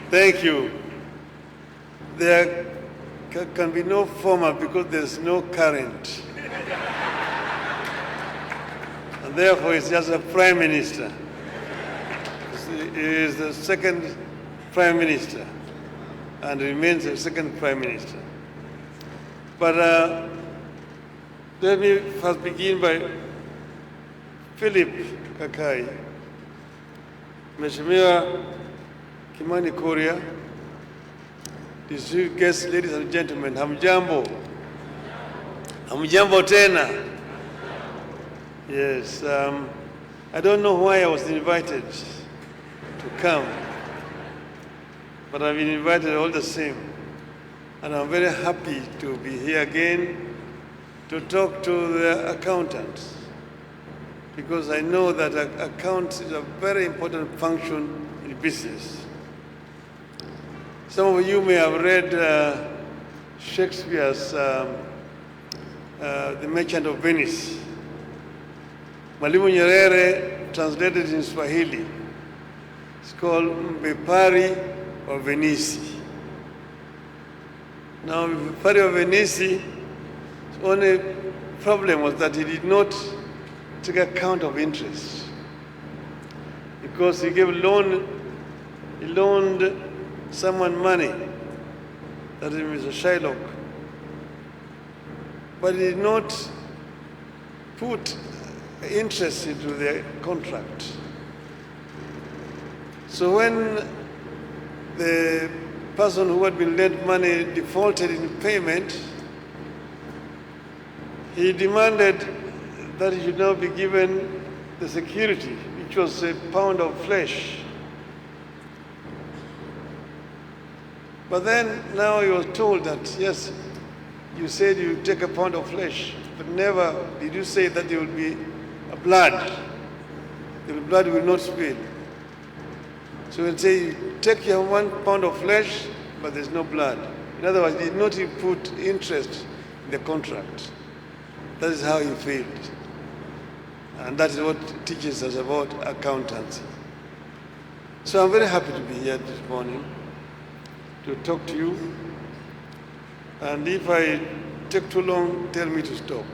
Thank you. There can be no former because there's no current. And therefore, it's just a prime minister. He is the second prime minister and remains the second prime minister. But let me first begin by Philip Kakai, Mheshimiwa Kimani Korea, distinguished guests, ladies and gentlemen, hamjambo. Hamjambo tena. Yes, I don't know why I was invited to come, but I've been invited all the same. And I'm very happy to be here again to talk to the accountants, because I know that accounts is a very important function in business. Some of you may have read Shakespeare's The Merchant of Venice. Mwalimu Nyerere translated in Swahili. It's called Mbepari of Venice. Now, Mbepari of Venice, his only problem was that he did not take account of interest, because he loaned someone money, that is Mr. Shylock, but he did not put interest into the contract. So when the person who had been lent money defaulted in payment, he demanded that he should now be given the security, which was a pound of flesh. But then now he was told that, yes, you said you take a pound of flesh, but never did you say that there will be a blood. The blood will not spill. So we'll say you take your 1 pound of flesh, but there's no blood. In other words, he did not put interest in the contract. That is how he failed. And that is what teaches us about accountancy. So I'm very happy to be here this morning to talk to you. And if I take too long, tell me to stop.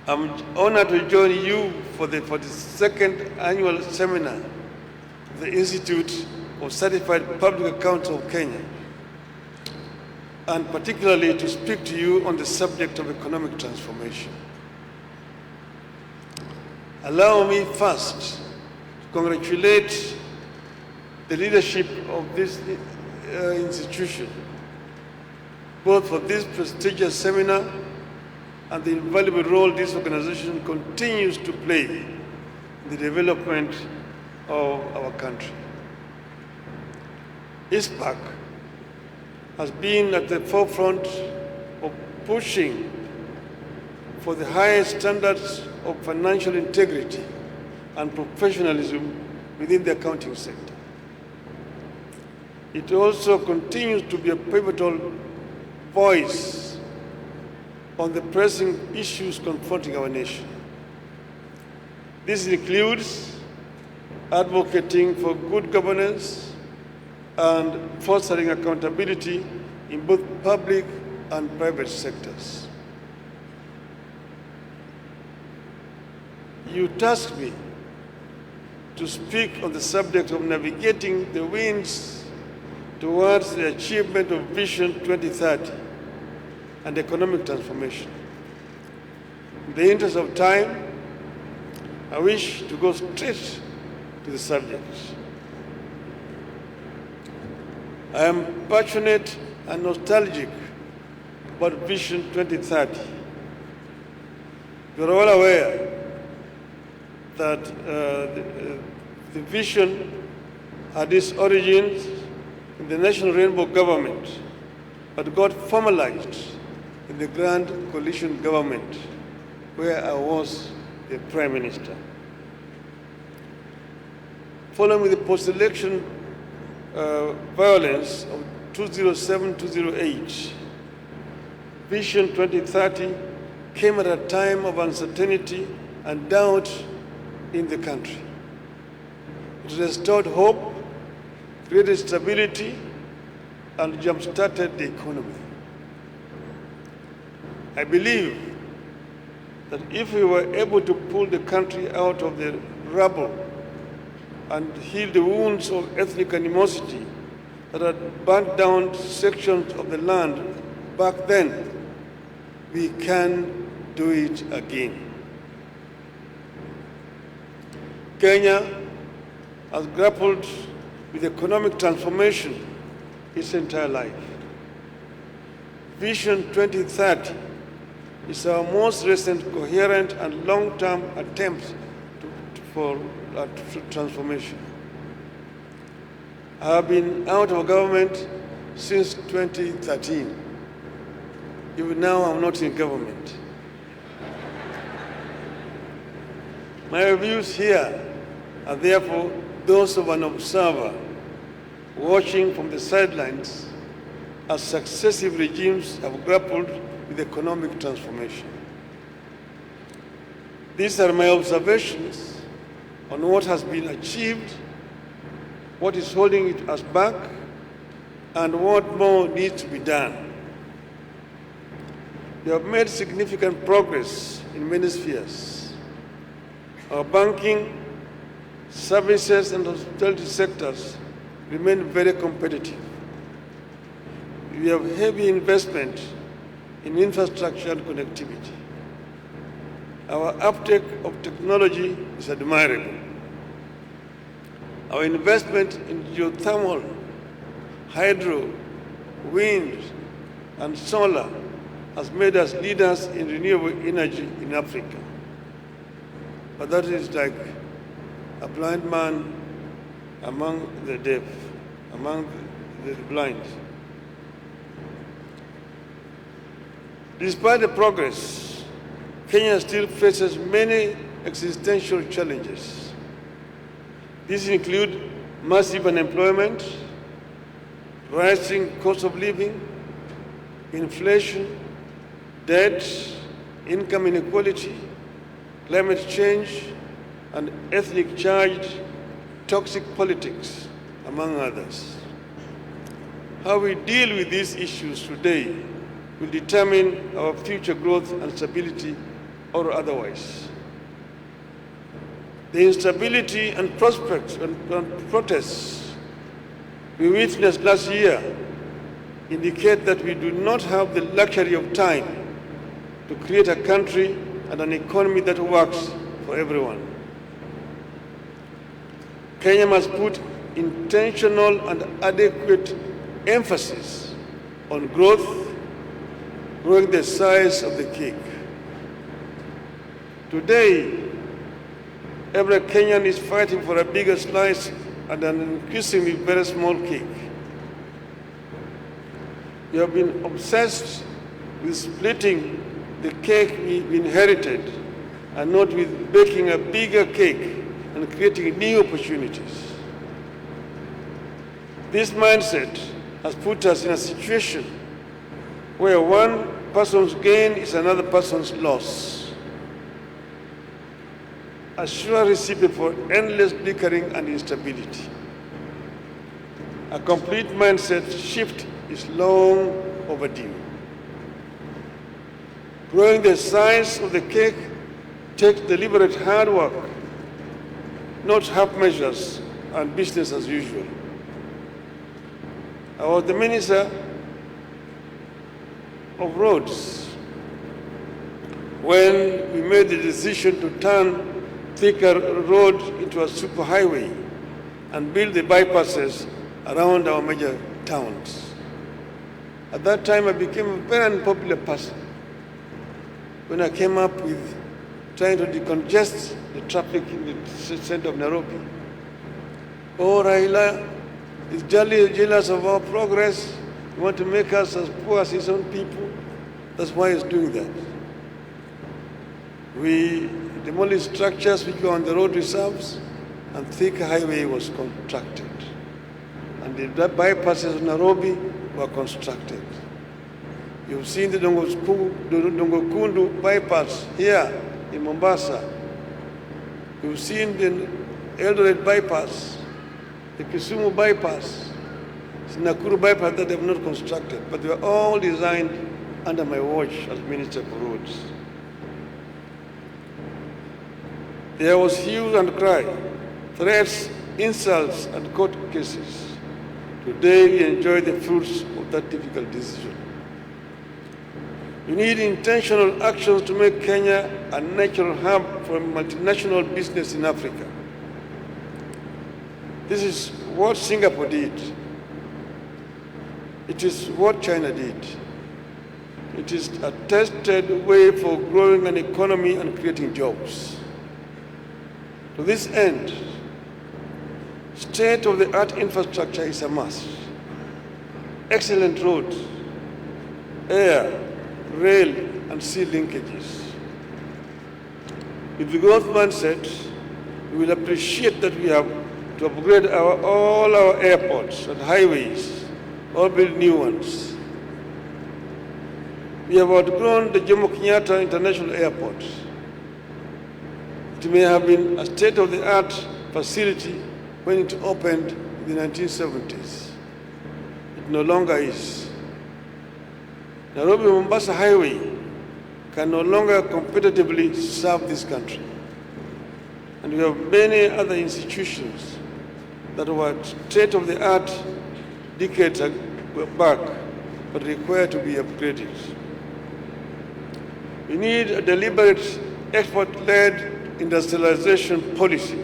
I'm honored to join you for the 42nd annual seminar of the Institute of Certified Public Accounts of Kenya, and particularly to speak to you on the subject of economic transformation. Allow me first to congratulate the leadership of this institution, both for this prestigious seminar and the invaluable role this organization continues to play in the development of our country. Icpak has been at the forefront of pushing for the highest standards of financial integrity and professionalism within the accounting sector. It also continues to be a pivotal voice on the pressing issues confronting our nation. This includes advocating for good governance and fostering accountability in both public and private sectors. You tasked me to speak on the subject of navigating the winds towards the achievement of Vision 2030 and economic transformation. In the interest of time, I wish to go straight to the subject. I am passionate and nostalgic about Vision 2030. You are all aware that the vision had its origins in the National Rainbow Government, but got formalized in the Grand Coalition Government, where I was the Prime Minister. Following the post-election violence of 2007-2008, Vision 2030 came at a time of uncertainty and doubt in the country. It restored hope, created stability, and jump-started the economy. I believe that if we were able to pull the country out of the rubble and heal the wounds of ethnic animosity that had burnt down sections of the land back then, we can do it again. Kenya has grappled with economic transformation its entire life. Vision 2030 is our most recent coherent and long-term attempt for transformation. I have been out of government since 2013. Even now, I'm not in government. My views here are therefore those of an observer watching from the sidelines as successive regimes have grappled with economic transformation. These are my observations on what has been achieved, what is holding us back, and what more needs to be done. We have made significant progress in many spheres. Our banking, services, and hospitality sectors remain very competitive. We have heavy investment in infrastructure and connectivity. Our uptake of technology is admirable. Our investment in geothermal, hydro, wind, and solar has made us leaders in renewable energy in Africa. But that is like a blind man among the deaf, among the blind. Despite the progress, Kenya still faces many existential challenges. These include massive unemployment, rising cost of living, inflation, debt, income inequality, climate change, and ethnic-charged toxic politics, among others. How we deal with these issues today will determine our future growth and stability or otherwise. The instability and prospects and protests we witnessed last year indicate that we do not have the luxury of time to create a country and an economy that works for everyone. Kenya must put intentional and adequate emphasis on growth, growing the size of the cake. Today, every Kenyan is fighting for a bigger slice and an increasingly very small cake. We have been obsessed with splitting the cake we inherited and not with baking a bigger cake and creating new opportunities. This mindset has put us in a situation where one person's gain is another person's loss, a sure recipe for endless bickering and instability. A complete mindset shift is long overdue. Growing the size of the cake takes deliberate hard work, not half measures and business as usual. I was the Minister of Roads when we made the decision to turn Thika Road into a superhighway and build the bypasses around our major towns. At that time, I became a very unpopular person when I came up with trying to decongest the traffic in the center of Nairobi. Oh, Raila is jealous of our progress. He wants to make us as poor as his own people. That's why he's doing that. We demolished structures which were on the road reserves, and Thika Highway was constructed. And the bypasses of Nairobi were constructed. You've seen the Dongokundu bypass here in Mombasa. You've seen the Eldoret bypass. the Kisumu bypass, the Nakuru bypass that they have not constructed, but they were all designed under my watch as Minister for Roads. There was hue and cry, threats, insults, and court cases. Today we enjoy the fruits of that difficult decision. We need intentional actions to make Kenya a natural hub for multinational business in Africa. This is what Singapore did. It is what China did. It is a tested way for growing an economy and creating jobs. To this end, state-of-the-art infrastructure is a must. Excellent roads, air, rail, and sea linkages. With the growth mindset, we will appreciate that we have to upgrade all our airports and highways, or build new ones. We have outgrown the Jomo Kenyatta International Airport. It may have been a state-of-the-art facility when it opened in the 1970s. It no longer is. Nairobi-Mombasa Highway can no longer competitively serve this country. And we have many other institutions that were state-of-the-art decades back, but require to be upgraded. We need a deliberate, export-led industrialization policy.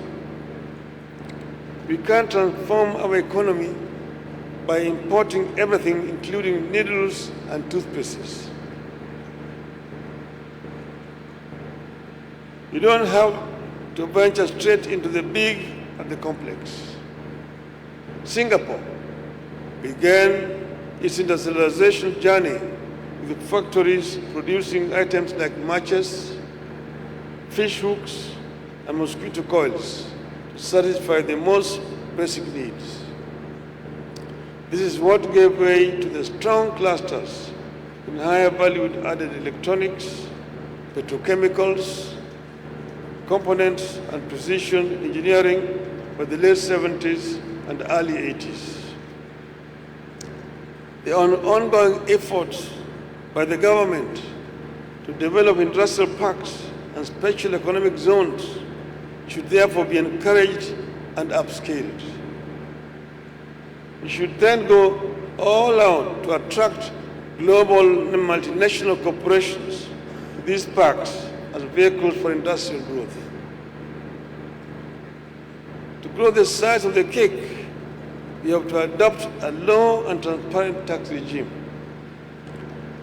We can't transform our economy by importing everything, including needles and toothpastes. You don't have to venture straight into the big and the complex. Singapore began its industrialization journey with factories producing items like matches, fish hooks, and mosquito coils to satisfy the most basic needs. This is what gave way to the strong clusters in higher valued added electronics, petrochemicals, components, and precision engineering by the late 70s and early 80s. The ongoing efforts by the government to develop industrial parks and special economic zones should therefore be encouraged and upscaled. We should then go all out to attract global multinational corporations to these parks as vehicles for industrial growth. To grow the size of the cake, we have to adopt a low and transparent tax regime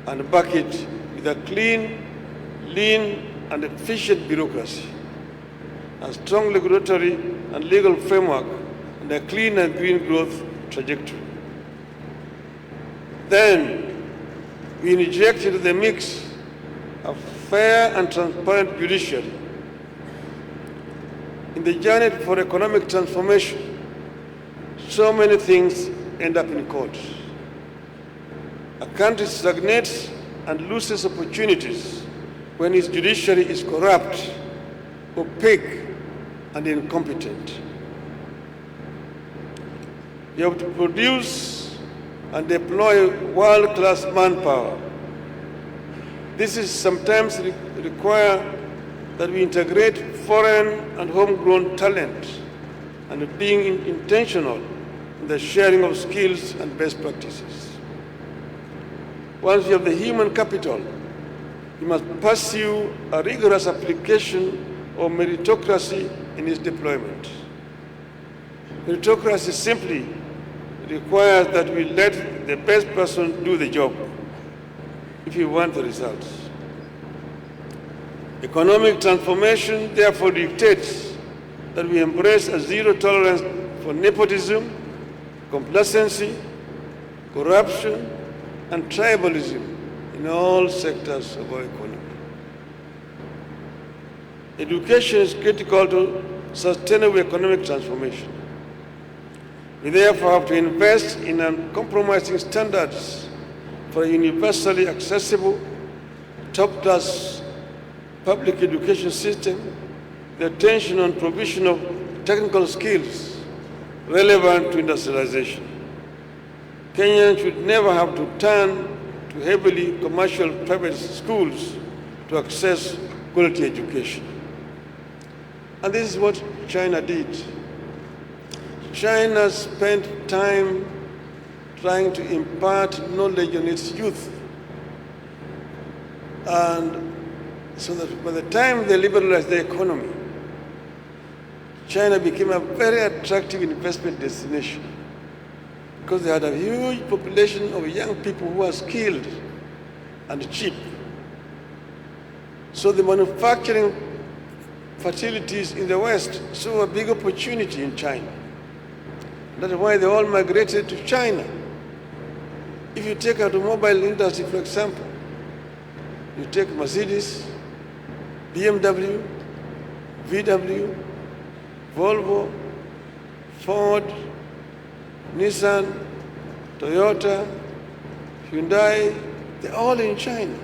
and back it with a clean, lean, and efficient bureaucracy, a strong regulatory and legal framework, and a clean and green growth trajectory. Then we inject into the mix a fair and transparent judiciary. In the journey for economic transformation, so many things end up in court. A country stagnates and loses opportunities when its judiciary is corrupt, opaque, and incompetent. You have to produce and deploy world-class manpower. This is sometimes require that we integrate foreign and homegrown talent and being intentional in the sharing of skills and best practices. Once you have the human capital, you must pursue a rigorous application of meritocracy in its deployment. Meritocracy simply requires that we let the best person do the job if you want the results. Economic transformation therefore dictates that we embrace a zero tolerance for nepotism, complacency, corruption, and tribalism in all sectors of our economy. Education is critical to sustainable economic transformation. We therefore have to invest in uncompromising standards for a universally accessible, top-class public education system, the attention on provision of technical skills, relevant to industrialization. Kenyans should never have to turn to heavily commercial private schools to access quality education. And this is what China did. China spent time trying to impart knowledge on its youth. And so that by the time they liberalized the economy, China became a very attractive investment destination because they had a huge population of young people who were skilled and cheap. So the manufacturing facilities in the West saw a big opportunity in China. That's why they all migrated to China. If you take automobile industry, for example, you take Mercedes, BMW, VW, Volvo, Ford, Nissan, Toyota, Hyundai, they're all in China.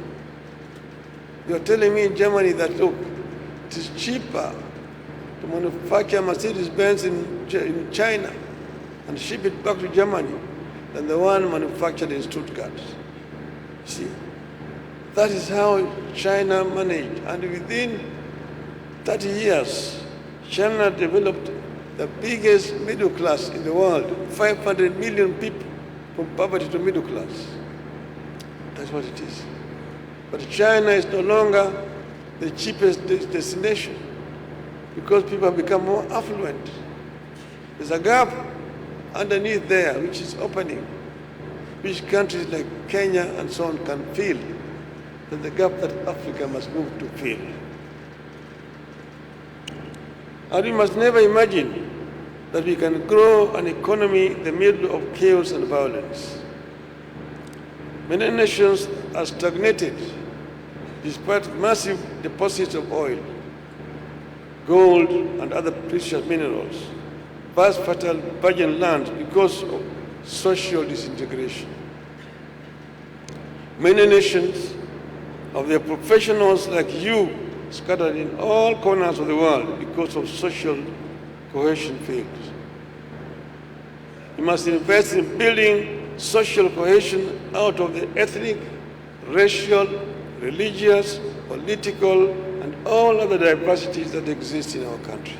You're telling me in Germany that, look, it is cheaper to manufacture Mercedes-Benz in China and ship it back to Germany than the one manufactured in Stuttgart. See, that is how China managed. And within 30 years, China developed the biggest middle class in the world, 500 million people from poverty to middle class. That's what it is. But China is no longer the cheapest destination because people have become more affluent. There's a gap underneath there which is opening, which countries like Kenya and so on can fill, and the gap that Africa must move to fill. And we must never imagine that we can grow an economy in the middle of chaos and violence. Many nations are stagnated despite massive deposits of oil, gold, and other precious minerals, vast fertile virgin land because of social disintegration. Many nations of their professionals like you scattered in all corners of the world because of social cohesion failed. We must invest in building social cohesion out of the ethnic, racial, religious, political, and all other diversities that exist in our country.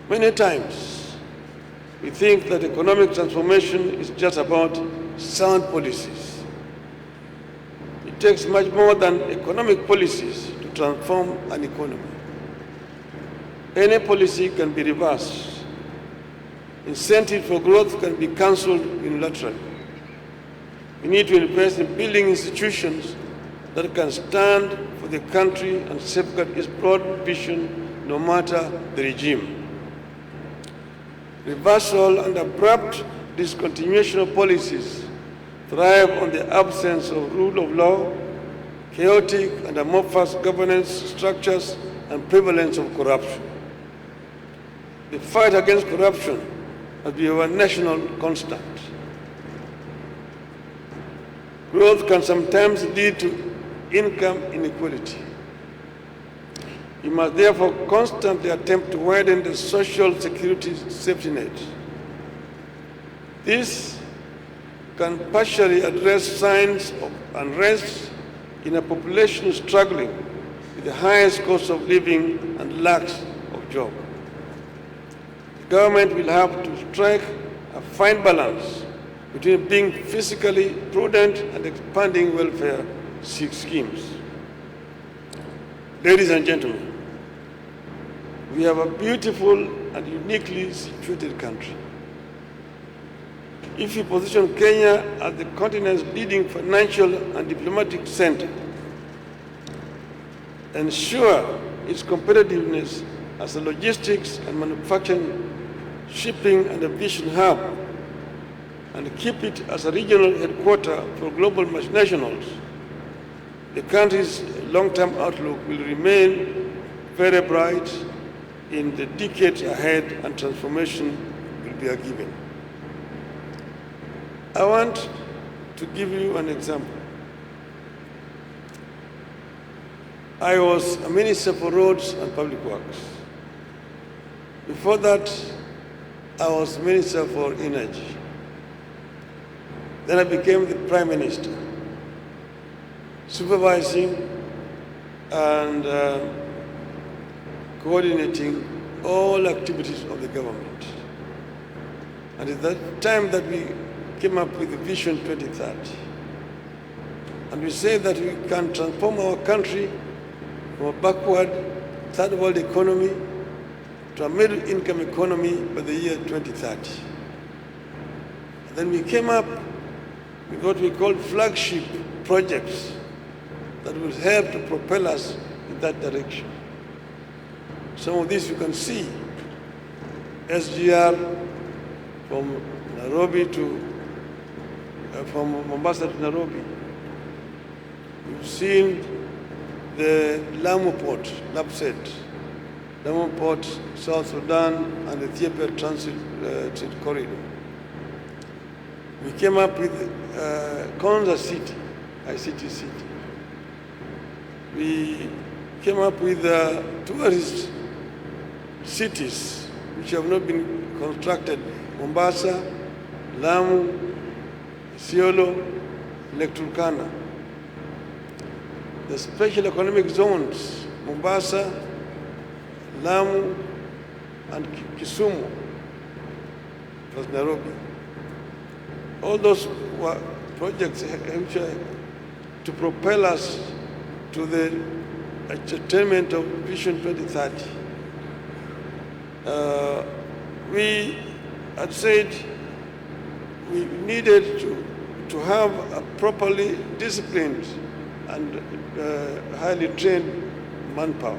Many times, we think that economic transformation is just about sound policies. It takes much more than economic policies to transform an economy. Any policy can be reversed. Incentive for growth can be cancelled unilaterally. We need to invest in building institutions that can stand for the country and safeguard its broad vision no matter the regime. Reversal and abrupt discontinuation of policies thrive on the absence of rule of law, chaotic and amorphous governance structures, and prevalence of corruption. The fight against corruption must be our national constant. Growth can sometimes lead to income inequality. We must therefore constantly attempt to widen the social security safety net. This can partially address signs of unrest in a population struggling with the highest cost of living and lack of jobs. The government will have to strike a fine balance between being fiscally prudent and expanding welfare schemes. Ladies and gentlemen, we have a beautiful and uniquely situated country. If we position Kenya as the continent's leading financial and diplomatic center, ensure its competitiveness as a logistics and manufacturing, shipping and aviation hub, and keep it as a regional headquarters for global multinationals, the country's long-term outlook will remain very bright in the decades ahead, and transformation will be a given. I want to give you an example. I was a minister for roads and public works. Before that, I was Minister for Energy. Then I became the Prime Minister, supervising and coordinating all activities of the government. And at that time that we came up with the Vision 2030. And we say that we can transform our country from a backward third world economy to a middle income economy by the year 2030. And then we came up with what we call flagship projects that will help to propel us in that direction. Some of these you can see. SGR from Nairobi to, from Mombasa to Nairobi. You've seen the Lamu Port, LAPSET, Lamu Port, South Sudan, and the Ethiopia Transit Corridor. We came up with Konza City, ICT City. We came up with tourist cities which have not been constructed: Mombasa, Lamu, Isiolo, Lake Turkana. The special economic zones, Mombasa, Lamu, and Kisumu, plus Nairobi. All those were projects to propel us to the attainment of Vision 2030. We had said we needed to have a properly disciplined and highly trained manpower,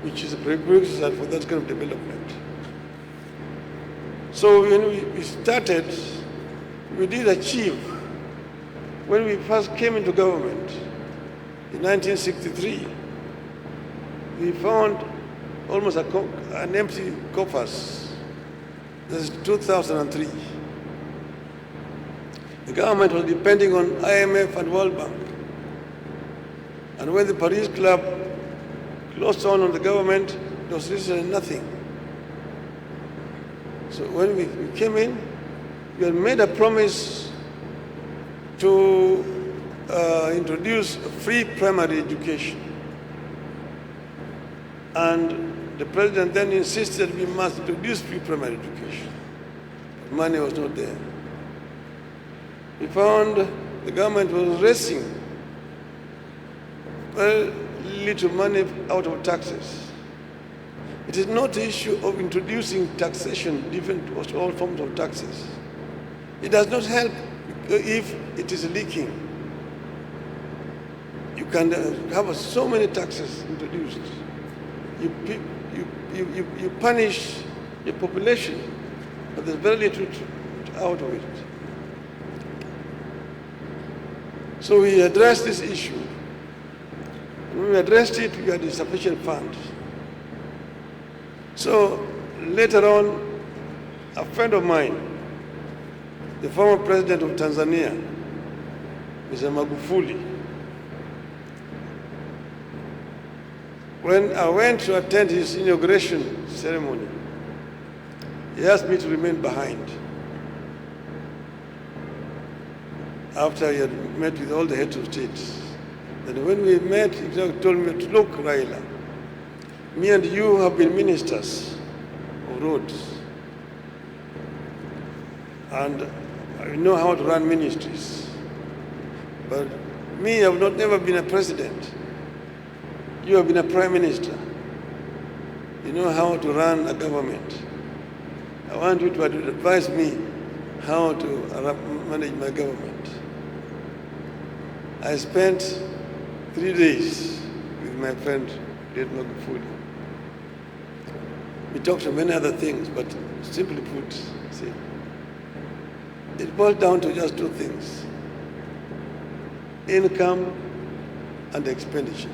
which is a prerequisite for that kind of development. So when we started, we did achieve. When we first came into government in 1963, we found almost an empty coffers. This is 2003. The government was depending on IMF and World Bank. And when the Paris Club closed on the government, there was literally nothing. So when we came in, we had made a promise to introduce free primary education. And the president then insisted we must introduce free primary education. Money was not there. We found the government was raising very little money out of taxes. It is not the issue of introducing taxation, different all forms of taxes. It does not help if it is leaking. You can have so many taxes introduced. You punish the population, but there's very little out of it. So we addressed this issue. When we addressed it, we had insufficient funds. So later on, a friend of mine, the former president of Tanzania, Mr. Magufuli, when I went to attend his inauguration ceremony, he asked me to remain behind. After he had met with all the heads of states. Then when we met, he told me, look, Raila, me and you have been ministers of roads. And I know how to run ministries. But me, I have never been a president. You have been a prime minister. You know how to run a government. I want you to advise me how to manage my government. I spent 3 days with my friend, Dr. Magufuli. We talked about many other things, but simply put, see, it boils down to just two things: income and expenditure.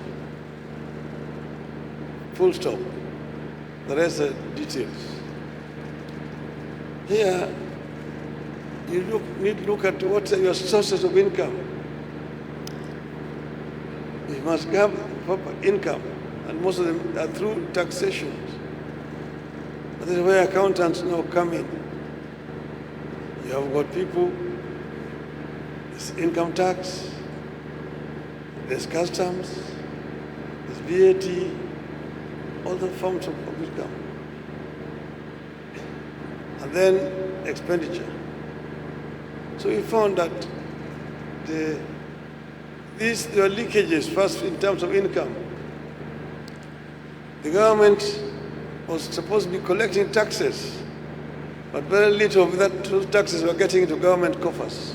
Full stop. The rest are details. Here, you need to look at what are your sources of income. You must have proper income, and most of them are through taxation. But This is where accountants now come in. You have got people, there's income tax, there's customs, there's VAT, all the forms of income. And then expenditure. So we found that there were leakages first in terms of income. The government was supposed to be collecting taxes, but very little of those taxes were getting into government coffers.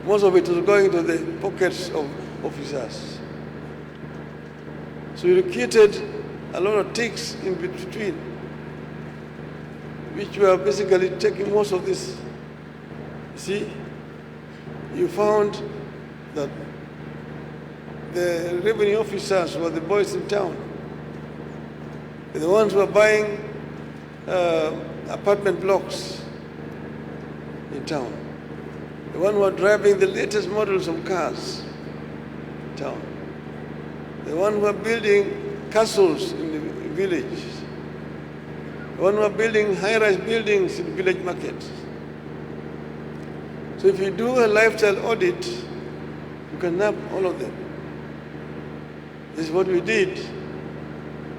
Most of it was going into the pockets of officers. So we created a lot of ticks in between, which were basically taking most of this. See, you found that the revenue officers were the boys in town. The ones who are buying apartment blocks in town. The ones who are driving the latest models of cars in town. The ones who are building castles in the villages. The ones who are building high-rise buildings in village markets. So if you do a lifestyle audit, you can nab all of them. This is what we did.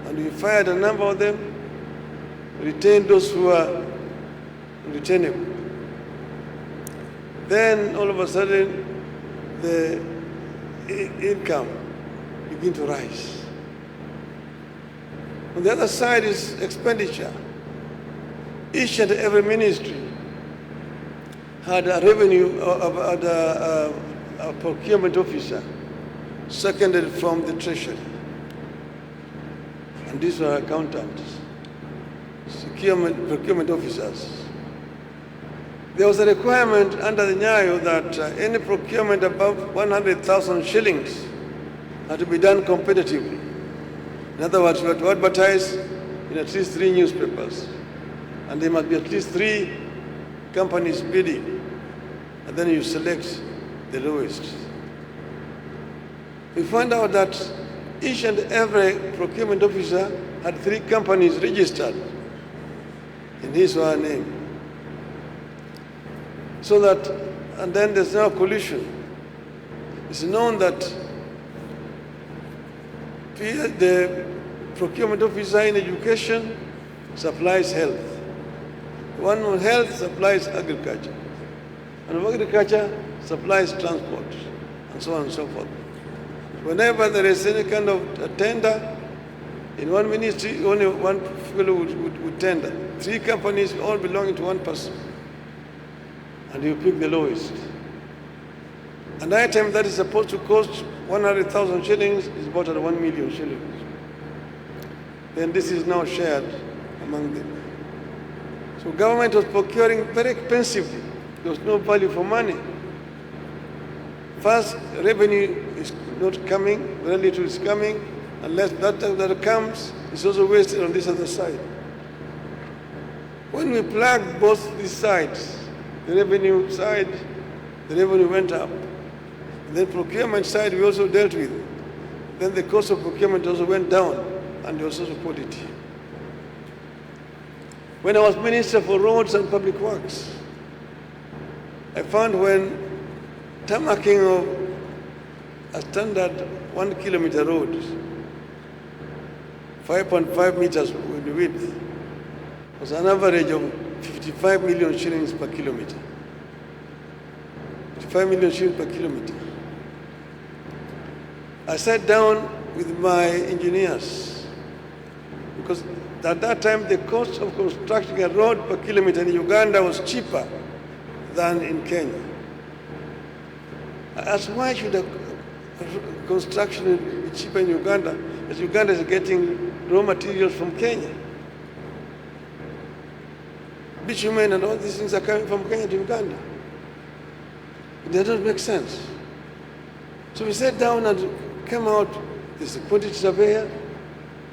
And we fired a number of them, retained those who are retainable. Then all of a sudden, the income began to rise. On the other side is expenditure. Each and every ministry had a revenue, had a procurement officer, seconded from the treasury. And these were accountants, procurement officers. There was a requirement under the Nyayo that any procurement above 100,000 shillings had to be done competitively. In other words, we had to advertise in at least 3 newspapers, and there must be at least 3 companies bidding, and then you select the lowest. We found out that each and every procurement officer had 3 companies registered in his or her name. So that, and then there's now collusion. It's known that the procurement officer in education supplies health. The one on health supplies agriculture. And agriculture supplies transport, and so on and so forth. Whenever there is any kind of a tender, in one ministry, only one fellow would tender. 3 companies all belonging to one person. And you pick the lowest. An item that is supposed to cost 100,000 shillings is bought at 1 million shillings. Then this is now shared among them. So government was procuring very expensively. There was no value for money. First, revenue is not coming, very little is coming, unless that comes, it's also wasted on this other side. When we plugged both these sides, the revenue side, the revenue went up. And then procurement side we also dealt with. Then the cost of procurement also went down, and there was also quality. When I was Minister for Roads and Public Works, I found when tarmacking of a standard 1 kilometer road, 5.5 meters in width, was an average of 55 million shillings per kilometer. 55 million shillings per kilometer. I sat down with my engineers because at that time the cost of constructing a road per kilometer in Uganda was cheaper than in Kenya. I asked, why should a construction be cheaper in Uganda, as Uganda is getting raw materials from Kenya? Bitumen and all these things are coming from Kenya to Uganda. It doesn't make sense. So we sat down and came out. There's a quantity surveyor,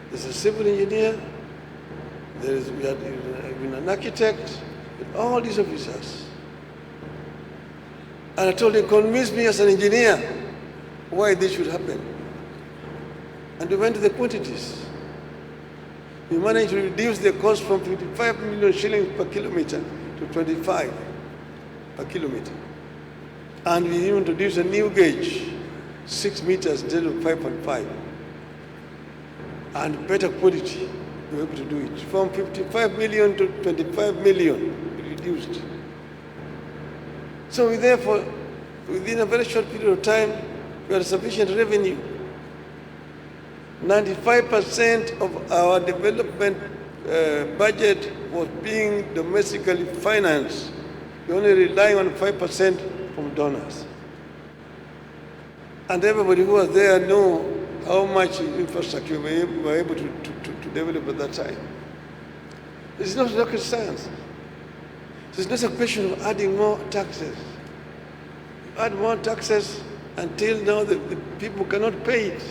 there's a civil engineer, we had an architect, with all these officers. And I told him, convince me as an engineer why this should happen. And we went to the quantities. We managed to reduce the cost from 55 million shillings per kilometer to 25 per kilometer. And we introduced a new gauge, 6 meters instead of 5.5. And better quality, we were able to do it. From 55 million to 25 million, we reduced. So we therefore, within a very short period of time, we had sufficient revenue. 95% of our development budget was being domestically financed. We only relying on 5% from donors. And everybody who was there know how much infrastructure we were able to develop at that time. It's not rocket science. It's not a question of adding more taxes. Add more taxes until now the people cannot pay it.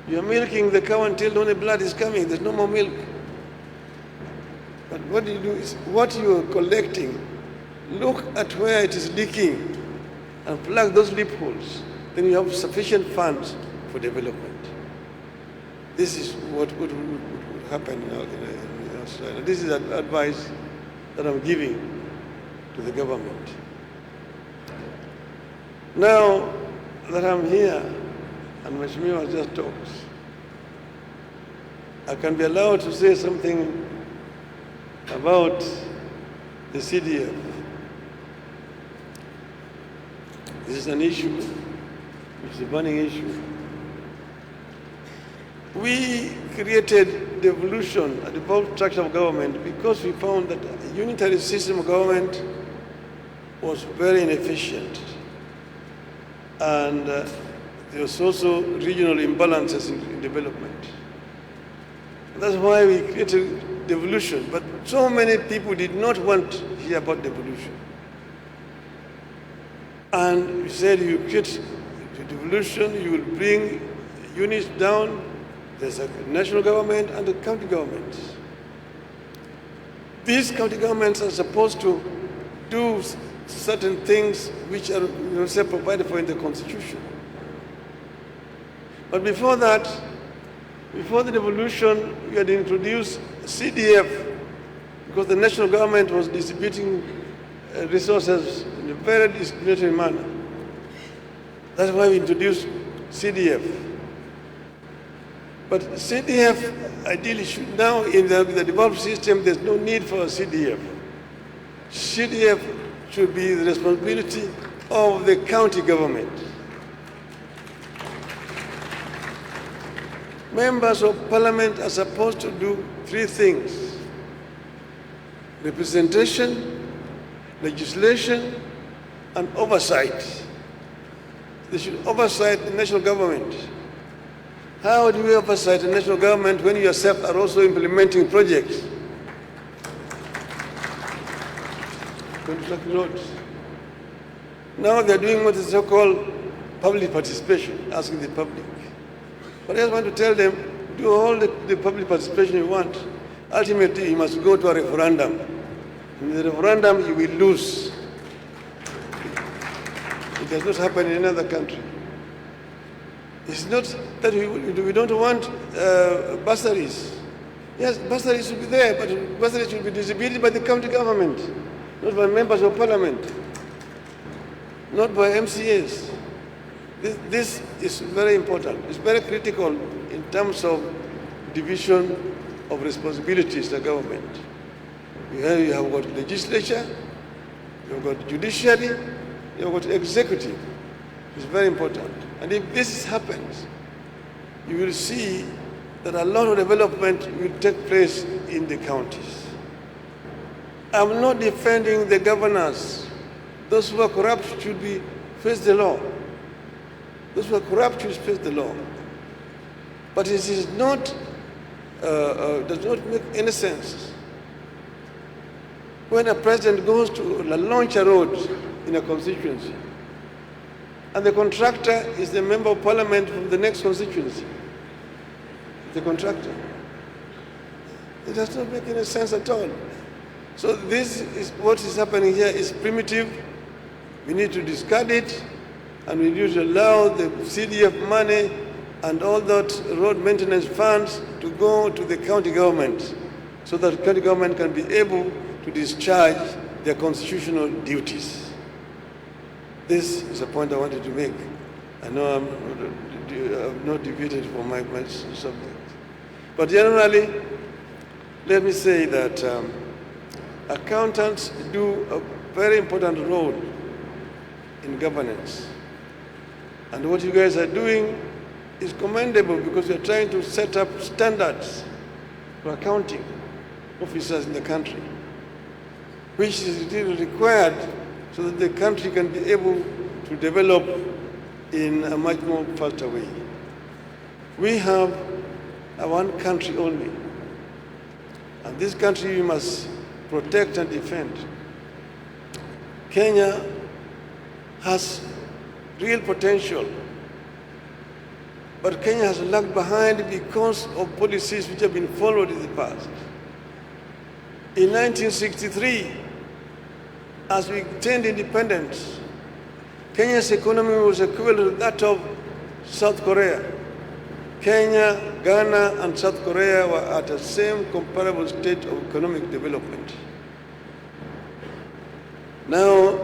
You're milking the cow until no blood is coming. There's no more milk. But what you do is, what you are collecting, look at where it is leaking and plug those loopholes. Then you have sufficient funds for development. This is what would happen in Australia. This is advice that I'm giving to the government. Now that I'm here, and Mheshimiwa just talks, I can be allowed to say something about the CDF. This is an issue, which is a burning issue. We created devolution, a devolved structure of government, because we found that a unitary system of government was very inefficient. And there was also regional imbalances in development. That's why we created devolution. But so many people did not want to hear about devolution. And we said, you create devolution, you will bring units down. There's a national government and a county government. These county governments are supposed to do certain things which are provided for in the Constitution. But before that, before the devolution, we had introduced CDF because the national government was distributing resources in a very discriminatory manner. That's why we introduced CDF. But CDF ideally should now, in the devolved system, there's no need for a CDF. CDF should be the responsibility of the county government. Members of parliament are supposed to do 3 things: representation, legislation, and oversight. They should oversight the national government. How do we oversight the national government when you yourself are also implementing projects? Now they're doing what is so-called public participation, asking the public. But I just want to tell them, do all the public participation you want. Ultimately, you must go to a referendum. In the referendum, you will lose. It does not happen in another country. It's not that we don't want bursaries. Yes, bursaries should be there, but bursaries should be distributed by the county government, not by members of parliament, not by MCAs. This is very important. It's very critical in terms of division of responsibilities to the government. You have got legislature, you have got judiciary, you have got executive. It's very important. And if this happens, you will see that a lot of development will take place in the counties. I'm not defending the governors. Those who are corrupt should face the law. Those who are corrupt should face the law. But it is not, does not make any sense when a president goes to launch a road in a constituency and the contractor is the member of parliament from the next constituency. The contractor. It does not make any sense at all. So this is what is happening here is primitive. We need to discard it, and we need to allow the CDF money and all that road maintenance funds to go to the county government so that the county government can be able to discharge their constitutional duties. This is a point I wanted to make. I know I'm not deviated from my subject. But generally, let me say that accountants do a very important role in governance. And what you guys are doing is commendable because you're trying to set up standards for accounting officers in the country, which is really required so that the country can be able to develop in a much more faster way. We have one country only, and this country we must protect and defend. Kenya has real potential, but Kenya has lagged behind because of policies which have been followed in the past. In 1963, as we attained independence, Kenya's economy was equivalent to that of South Korea. Kenya, Ghana, and South Korea were at the same comparable state of economic development. Now,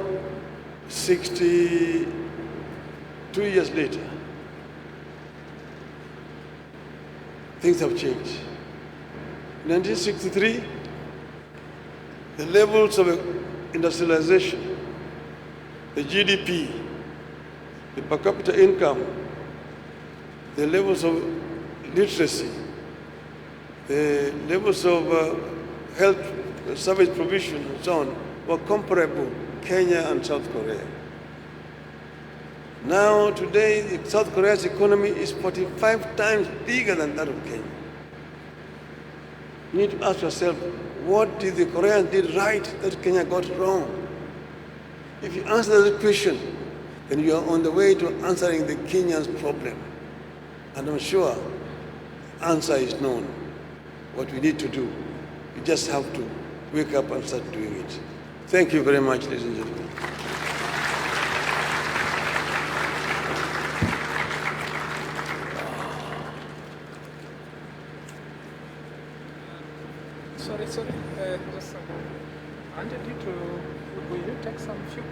62 years later, things have changed. In 1963, the levels of industrialization, the GDP, the per capita income, the levels of literacy, the levels of health service provision and so on were comparable, Kenya and South Korea. Now, today, South Korea's economy is 45 times bigger than that of Kenya. You need to ask yourself, what did the Koreans did right that Kenya got wrong? If you answer that question, then you are on the way to answering the Kenyan's problem. And I'm sure the answer is known, what we need to do. We just have to wake up and start doing it. Thank you very much, ladies and gentlemen. Sorry, just wanted you to, will you take some few